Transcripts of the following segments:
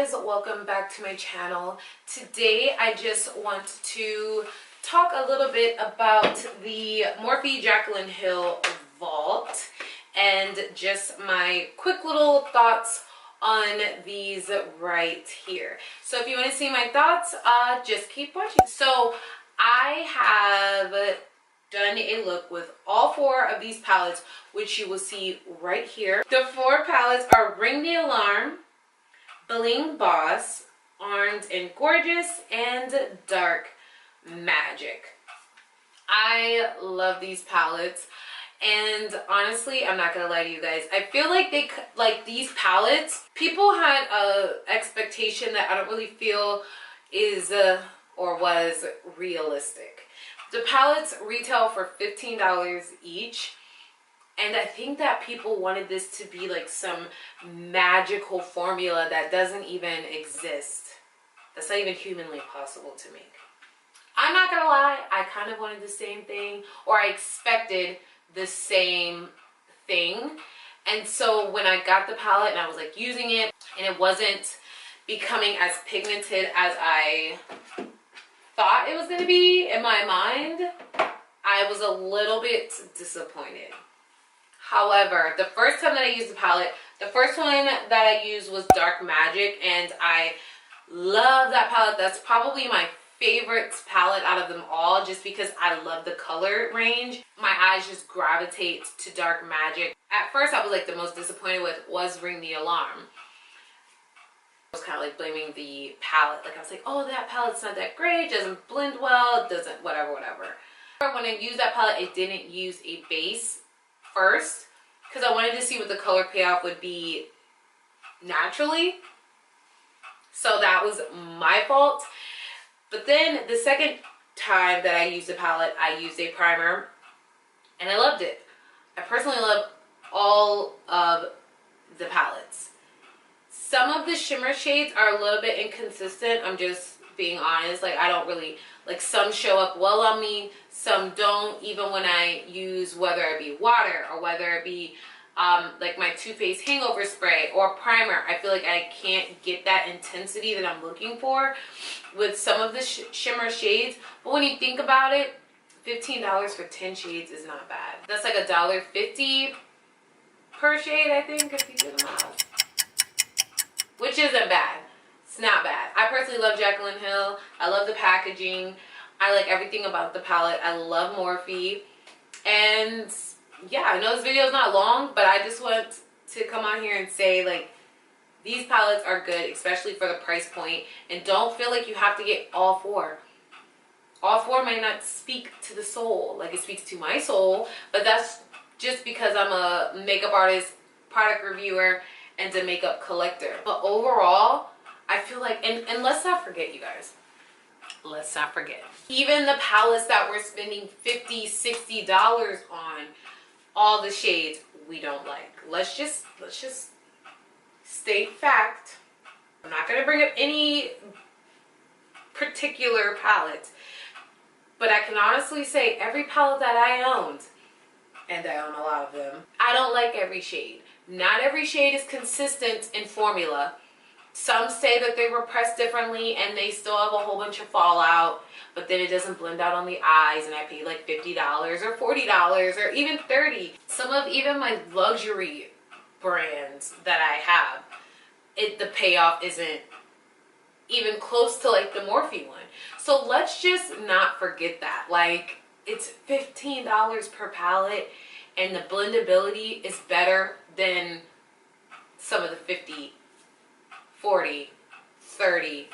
guys, welcome back to my channel. Today I just want to talk a little bit about the Morphe Jaclyn Hill Vault and just my quick little thoughts on these right here. So if you want to see my thoughts, just keep watching. So I have done a look with all four of these palettes, which you will see right here. The four palettes are Ring the Alarm, Bling Boss, Armed and Gorgeous, and Dark Magic. I love these palettes, and honestly, I'm not gonna lie to you guys, I feel like these palettes, people had a expectation that I don't really feel is or was realistic. The palettes retail for $15 each, and I think that people wanted this to be like some magical formula that doesn't even exist. That's not even humanly possible to make. I'm not gonna lie, I kind of wanted the same thing, or I expected the same thing. And so when I got the palette and I was like using it, and it wasn't becoming as pigmented as I thought it was going to be in my mind, I was a little bit disappointed. However, the first time that I used the palette, the first one that I used was Dark Magic, and I love that palette. That's probably my favorite palette out of them all, just because I love the color range. My eyes just gravitate to Dark Magic. At first, I was like the most disappointed with was Ring the Alarm. I was kind of like blaming the palette. Like I was like, oh, that palette's not that great, doesn't blend well, doesn't whatever. When I used that palette, I didn't use a base first because I wanted to see what the color payoff would be naturally. So that was my fault. But then the second time that I used the palette, I used a primer, and I loved it. I personally love all of the palettes. Some of the shimmer shades are a little bit inconsistent. I'm just being honest. Like, I don't really, like, some show up well on me, some don't. Even when I use, whether it be water or whether it be like my Too Faced hangover spray or primer, I feel like I can't get that intensity that I'm looking for with some of the shimmer shades. But when you think about it, $15 for 10 shades is not bad. That's like $1.50 per shade, I think, if you do the math. Which isn't bad. It's not bad. I personally love Jaclyn Hill. I love the packaging. I like everything about the palette. I love Morphe. And yeah, I know this video is not long, but I just want to come on here and say, like, these palettes are good, especially for the price point. And don't feel like you have to get all four. All four may not speak to the soul like it speaks to my soul, but that's just because I'm a makeup artist, product reviewer, and a makeup collector. But overall, I feel like, and let's not forget, you guys, let's not forget, even the palettes that we're spending $50, $60 on, all the shades we don't like. Let's just state fact. I'm not gonna bring up any particular palette, but I can honestly say every palette that I owned, and I own a lot of them, I don't like every shade. Not every shade is consistent in formula. Some say that they were pressed differently and they still have a whole bunch of fallout, but then it doesn't blend out on the eyes, and I paid like $50 or $40 or even $30. Some of even my luxury brands that I have, the payoff isn't even close to like the Morphe one. So let's just not forget that. Like, it's $15 per palette, and the blendability is better than some of the $50, $40, $30,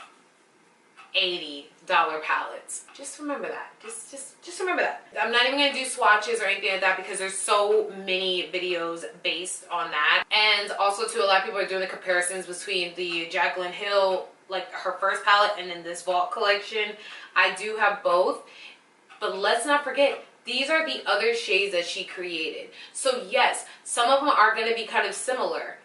$80 palettes. Just remember that. Just remember that. I'm not even gonna do swatches or anything like that because there's so many videos based on that. And also too, a lot of people are doing the comparisons between the Jaclyn Hill, like her first palette, and then this Vault collection. I do have both, but let's not forget, these are the other shades that she created. So yes, some of them are going to be kind of similar.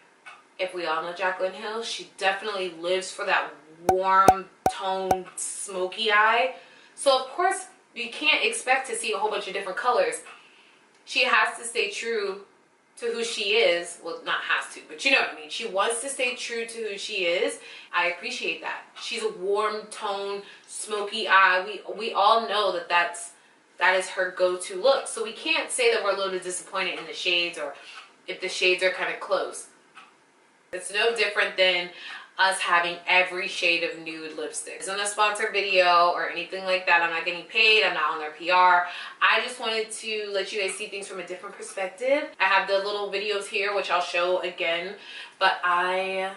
If we all know Jaclyn Hill, she definitely lives for that warm toned smoky eye. So of course, you can't expect to see a whole bunch of different colors. She has to stay true to who she is. Well, not has to, but you know what I mean. She wants to stay true to who she is. I appreciate that. She's a warm tone, smoky eye. We all know that that is her go-to look. So we can't say that we're a little bit disappointed in the shades, or if the shades are kind of close. It's no different than us having every shade of nude lipstick. It's not a sponsored video or anything like that. I'm not getting paid. I'm not on their PR. I just wanted to let you guys see things from a different perspective. I have the little videos here, which I'll show again, but I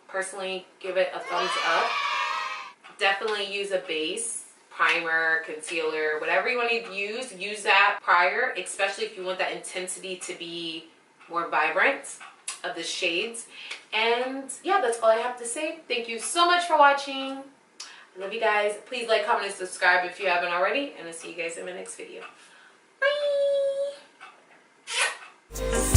personally give it a thumbs up. Definitely use a base, primer, concealer, whatever you want to use that prior, especially if you want that intensity to be more vibrant of the shades. And yeah, that's all I have to say. Thank you so much for watching. I love you guys. Please like, comment, and subscribe if you haven't already, and I'll see you guys in my next video. Bye.